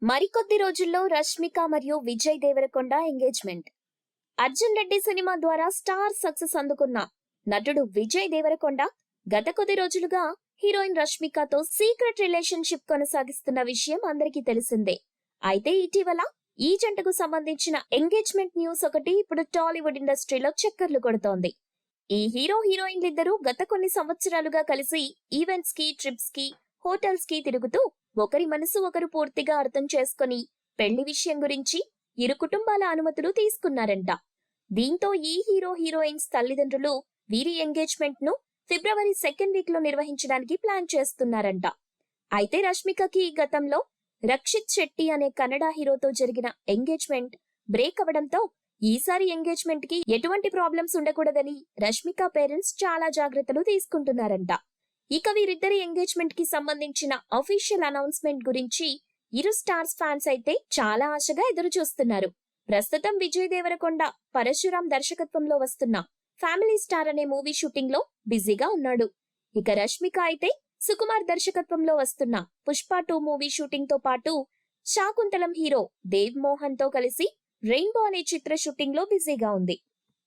మరికొద్ది రోజుల్లో రష్మిక మరియు విజయ్ దేవరకొండ ఎంగేజ్మెంట్. అర్జున్ రెడ్డి సినిమా ద్వారా స్టార్ సక్సెస్ అందుకున్న నటుడు విజయ్ దేవరకొండ గత కొద్ది రోజులుగా హీరోయిన్ రష్మికతో సీక్రెట్ రిలేషన్షిప్ కొనసాగిస్తున్న విషయం అందరికీ తెలిసిందే. అయితే ఇటీవల ఈ జంటకు సంబంధించిన ఎంగేజ్మెంట్ న్యూస్ ఒకటి ఇప్పుడు టాలీవుడ్ ఇండస్ట్రీలో చక్కర్లు కొడుతోంది. ఈ హీరో హీరోయిన్లిద్దరూ గత కొన్ని సంవత్సరాలుగా కలిసి ఈవెంట్స్ కి, ట్రిప్స్ కి, హోటల్స్ కి తిరుగుతూ ఒకరి మనసు ఒకరు పూర్తిగా అర్థం చేసుకుని పెళ్లి విషయం గురించి ఇరు కుటుంబాల అనుమతులు తీసుకున్నారంట. దీంతో ఈ హీరో హీరోయిన్స్ తల్లిదండ్రులు వీరి ఎంగేజ్మెంట్ ను ఫిబ్రవరి 2nd వీక్ లో నిర్వహించడానికి ప్లాన్ చేస్తున్నారంట. అయితే రష్మికకి గతంలో రక్షిత్ శెట్టి అనే కన్నడ హీరోతో జరిగిన ఎంగేజ్మెంట్ బ్రేక్ అవడంతో ఈసారి ఎంగేజ్మెంట్ కి ఎటువంటి ప్రాబ్లమ్స్ ఉండకూడదని రష్మిక పేరెంట్స్ చాలా జాగ్రత్తలు తీసుకుంటున్నారంట. ఇక వీరిద్దరి ఎంగేజ్మెంట్ కి సంబంధించిన అఫీషియల్ అనౌన్స్మెంట్ గురించి ఇరు స్టార్స్ ఫ్యాన్స్ అయితే చాలా ఆశగా ఎదురు చూస్తున్నారు. ప్రస్తుతం విజయ్ దేవరకొండ పరశురాం దర్శకత్వంలో వస్తున్న ఫ్యామిలీ స్టార్ అనే మూవీ షూటింగ్ లో బిజీగా ఉన్నాడు. ఇక రష్మిక అయితే సుకుమార్ దర్శకత్వంలో వస్తున్న పుష్ప 2 మూవీ షూటింగ్ తో పాటు శాకుంతలం హీరో దేవ్ మోహన్ తో కలిసి రెయిన్బో అనే చిత్ర షూటింగ్ లో బిజీగా ఉంది.